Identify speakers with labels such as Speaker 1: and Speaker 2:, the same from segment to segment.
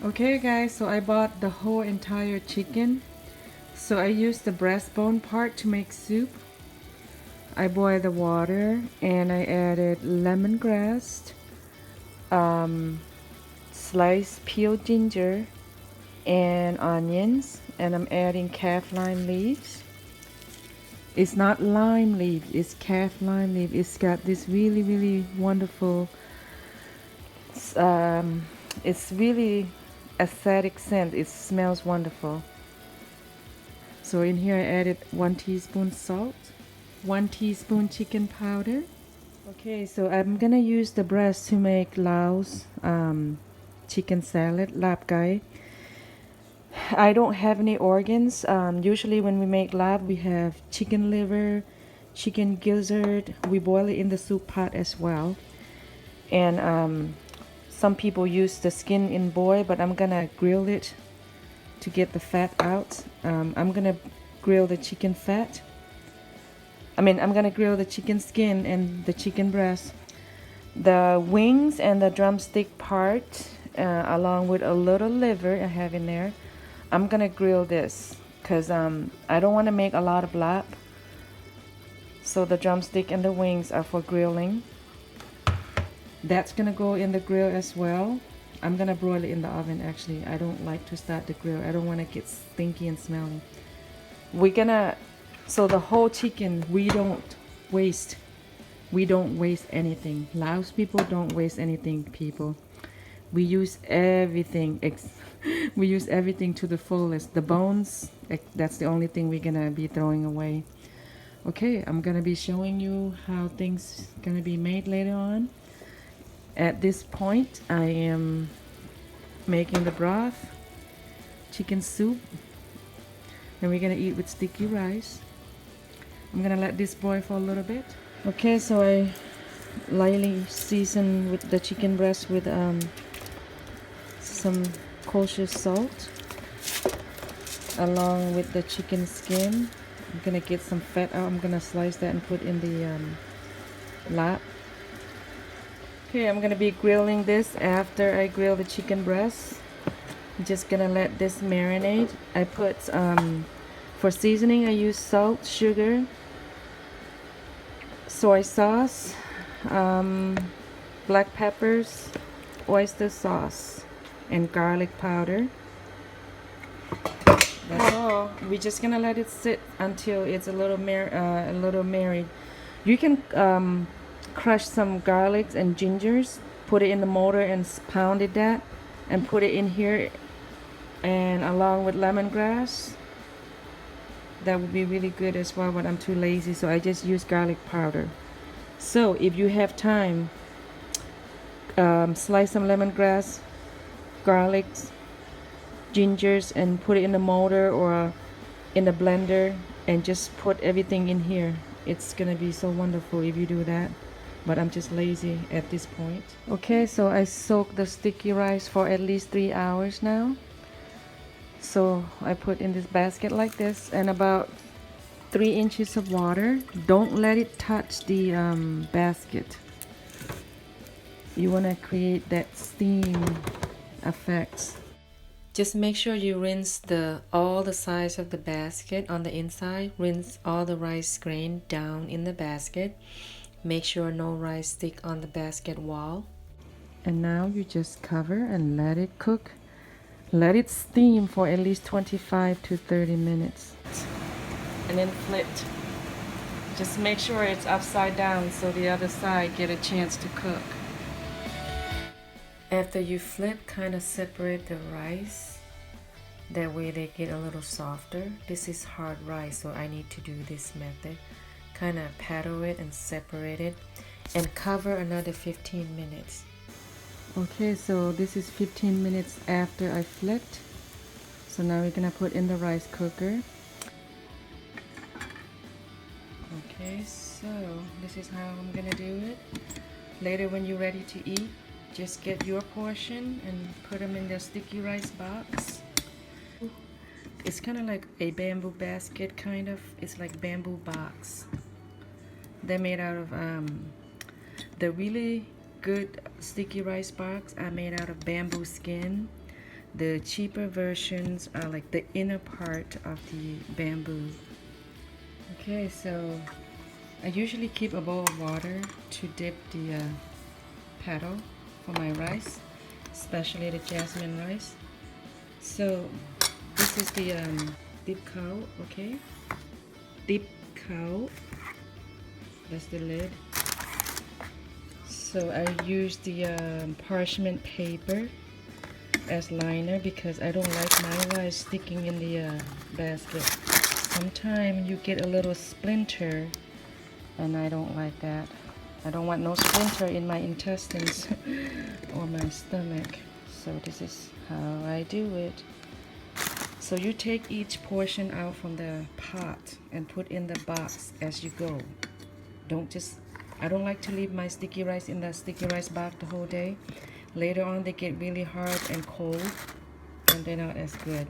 Speaker 1: Okay guys, so I bought the whole entire chicken. So I used the breastbone part to make soup. I boiled the water and I added lemongrass, um, sliced peeled ginger and onions, and I'm adding calf lime leaves. It's not lime leaf, it's calf lime leaf. It's got this really wonderful, um, it's really aesthetic scent. It smells wonderful. So in here I added 1 teaspoon salt, 1 teaspoon chicken powder. Okay, so I'm gonna use the breast to make Laos chicken salad, lab gai. I don't have any organs. Usually when we make lab, we have chicken liver, chicken gizzard. We boil it in the soup pot as well. And some people use the skin in boil, but I'm gonna grill it to get the fat out. I'm gonna grill the chicken fat. I'm gonna grill the chicken skin and the chicken breast. The wings and the drumstick part, along with a little liver I have in there. I'm gonna grill this because I don't want to make a lot of lap. So the drumstick and the wings are for grilling. That's gonna go in the grill as well. I'm gonna broil it in the oven actually. I don't like to start the grill. I don't want to get stinky and smelly. So the whole chicken, we don't waste. We don't waste anything. Laos people don't waste anything, people. We use everything. We use everything to the fullest. The bones, that's the only thing we're gonna be throwing away. Okay, I'm gonna be showing you how things gonna be made later on. At this point, I am making the broth, chicken soup, and we're gonna eat with sticky rice. I'm gonna let this boil for a little bit. Okay, so I lightly season with the chicken breast with some kosher salt along with the chicken skin. I'm gonna get some fat out. I'm gonna slice that and put in the lap. Okay, I'm gonna be grilling this after I grill the chicken breast. I'm just gonna let this marinate. I put for seasoning I use salt, sugar, soy sauce, black peppers, oyster sauce, and garlic powder. That's all. We're just gonna let it sit until it's a little married. You can crush some garlics and gingers, put it in the mortar and pound it that, and put it in here, and along with lemongrass. That would be really good as well, but I'm too lazy, so I just use garlic powder. So if you have time, slice some lemongrass, garlic, gingers, and put it in the mortar or in the blender and just put everything in here. It's gonna be so wonderful if you do that, but I'm just lazy at this point. Okay, so I soaked the sticky rice for at least 3 hours now. So I put in this basket like this, and about 3 inches of water. Don't let it touch the basket. You want to create that steam effects. Just make sure you rinse all the sides of the basket on the inside. Rinse all the rice grain down in the basket. Make sure no rice stick on the basket wall. And now you just cover and let it cook. Let it steam for at least 25 to 30 minutes. And then flip. Just make sure it's upside down so the other side get a chance to cook. After you flip, kind of separate the rice. That way they get a little softer. This is hard rice, so I need to do this method. Kind of paddle it and separate it and cover another 15 minutes. Okay, so this is 15 minutes after I flipped. So now we're gonna put in the rice cooker. Okay, so this is how I'm gonna do it. Later when you're ready to eat, just get your portion and put them in the sticky rice box. It's kind of like a bamboo basket, kind of. It's like bamboo box. They're made out of the really good sticky rice box are made out of bamboo skin. The cheaper versions are like the inner part of the bamboo. Okay, so I usually keep a bowl of water to dip the paddle for my rice, especially the jasmine rice. So this is the dip cow, okay? Dip cow. That's the lid. So I use the parchment paper as liner because I don't like my rice sticking in the basket. Sometimes you get a little splinter and I don't like that. I don't want no splinter in my intestines or my stomach. So this is how I do it. So you take each portion out from the pot and put in the box as you go. I don't like to leave my sticky rice in the sticky rice box the whole day. Later on they get really hard and cold and they're not as good.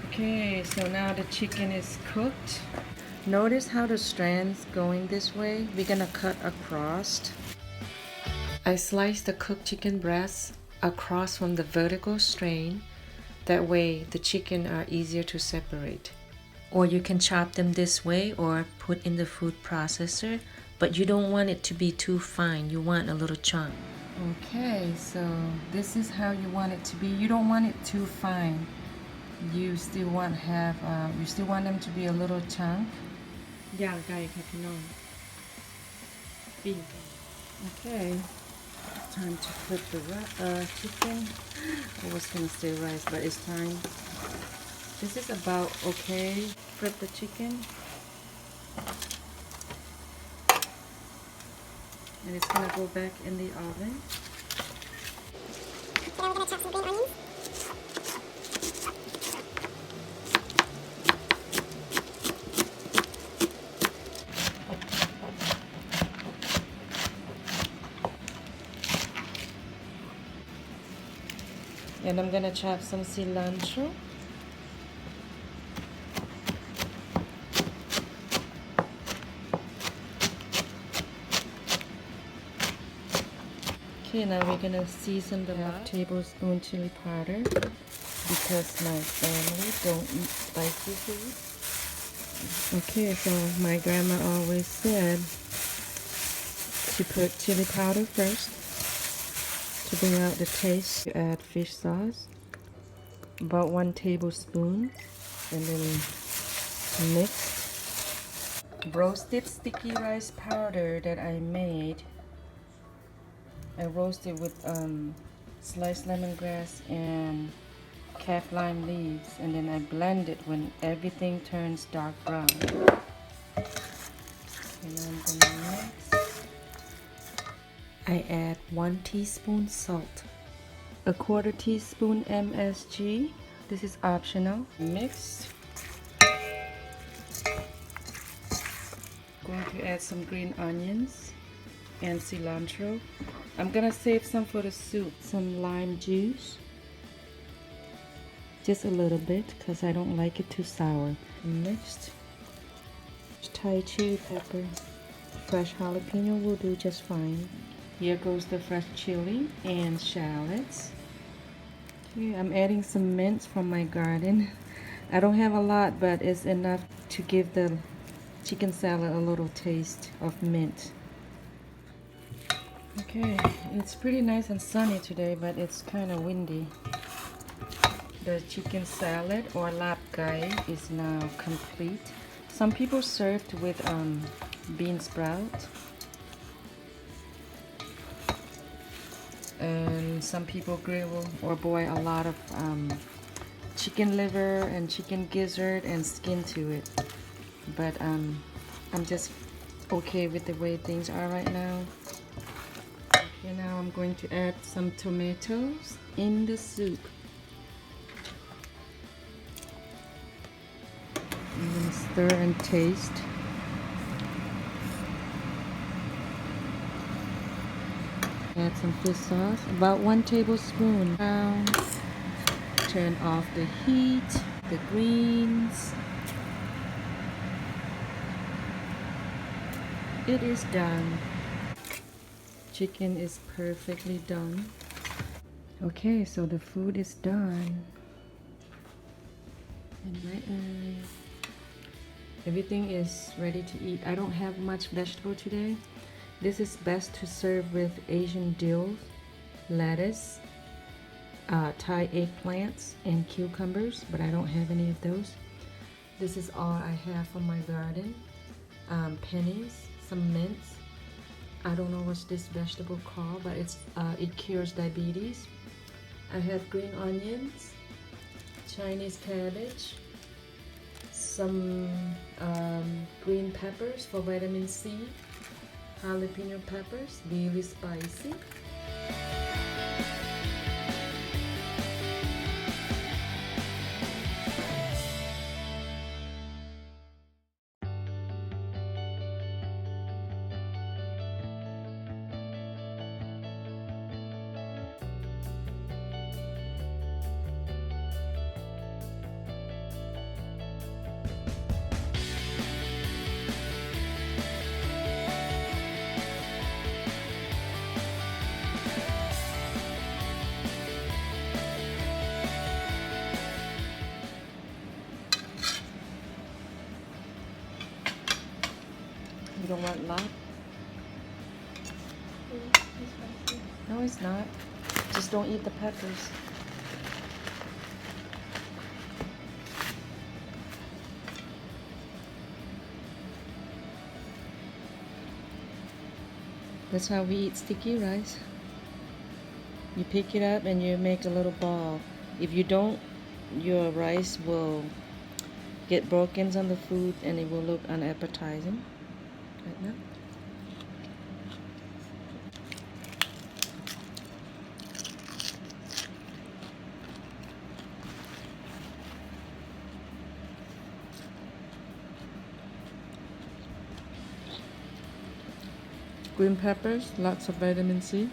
Speaker 1: Okay, so now the chicken is cooked. Notice how the strands going this way? We're gonna cut across. I sliced the cooked chicken breast across from the vertical strand. That way the chicken are easier to separate. Or you can chop them this way or put in the food processor, but you don't want it to be too fine. You want a little chunk. Okay, so this is how you want it to be. You don't want it too fine. You still want them to be a little chunk.
Speaker 2: ย่างไก่ค่ะพี่น้องปิ้งไก่
Speaker 1: Okay, time to flip the chicken. I was gonna say rice, but it's time. This is about okay. Flip the chicken. And it's gonna go back in the oven.
Speaker 2: Now we're gonna chop some green onions.
Speaker 1: And I'm gonna chop some cilantro. Okay, now we're gonna season the 1 tablespoon chili powder because my family don't eat spicy food. Okay, so my grandma always said to put chili powder first to bring out the taste. You add fish sauce, about 1 tablespoon, and then mix. Roasted sticky rice powder that I made. I roasted with sliced lemongrass and calf lime leaves, and then I blend it when everything turns dark brown. And I'm gonna mix. I add 1 teaspoon salt, a 1/4 teaspoon MSG. This is optional. Mix. Going to add some green onions and cilantro. I'm gonna save some for the soup. Some lime juice. Just a little bit because I don't like it too sour. Mixed. Thai chili pepper. Fresh jalapeno will do just fine. Here goes the fresh chili and shallots. Okay, I'm adding some mint from my garden. I don't have a lot, but it's enough to give the chicken salad a little taste of mint. Okay, it's pretty nice and sunny today, but it's kind of windy. The chicken salad or lab guy is now complete. Some people served with bean sprout, and some people grill or boil a lot of chicken liver and chicken gizzard and skin to it. But I'm just okay with the way things are right now. Okay, now I'm going to add some tomatoes in the soup. I'm going to stir and taste. Add some fish sauce, about 1 tablespoon. Turn off the heat, the greens. It is done. Chicken is perfectly done. Okay, so the food is done. And everything is ready to eat. I don't have much vegetable today. This is best to serve with Asian dill, lettuce, Thai eggplants, and cucumbers, but I don't have any of those. This is all I have from my garden. Pennies, some mints. I don't know what's this vegetable called, but it cures diabetes. I have green onions, Chinese cabbage, some green peppers for vitamin C, jalapeno peppers, really spicy. You don't want larb? No, it's not. Just don't eat the peppers. That's how we eat sticky rice. You pick it up and you make a little ball. If you don't, your rice will get broken on the food and it will look unappetizing. Right now. Green peppers, lots of vitamin C.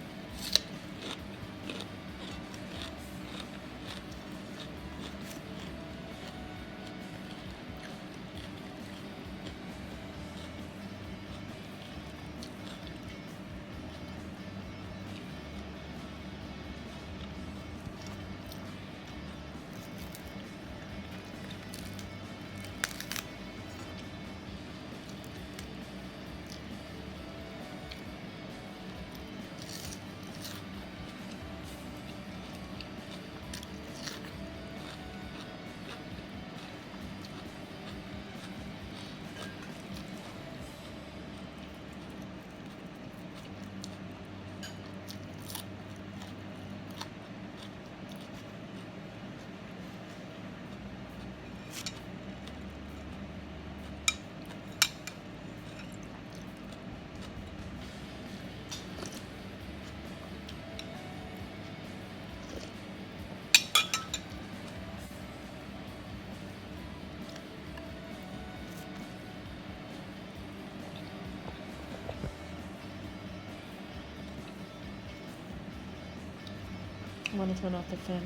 Speaker 1: I want to turn off the fan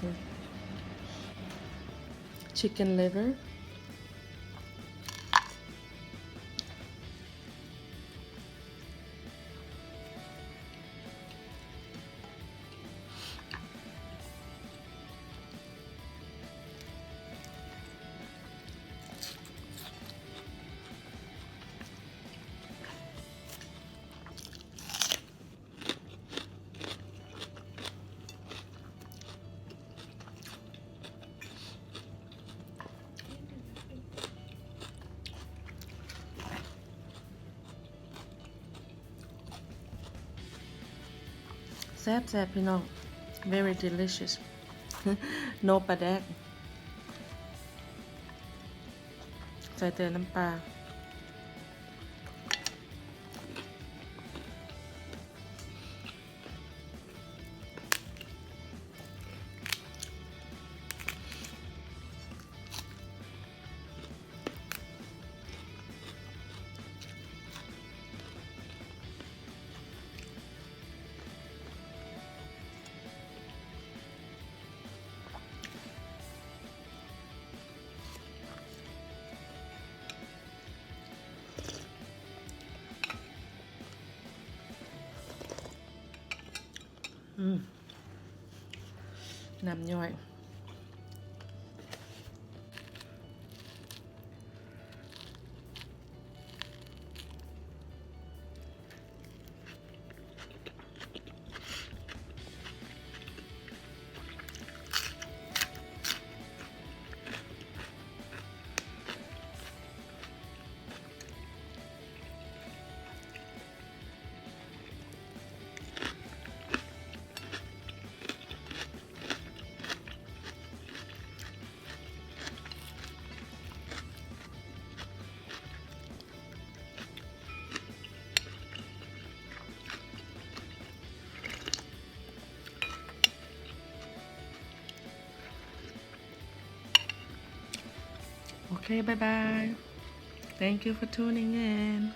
Speaker 1: over. Chicken liver. Zap, you know, very delicious. No ปลาแดกใส่แต่น้ำปลา น้ำย่อย Okay, bye bye. Thank you for tuning in.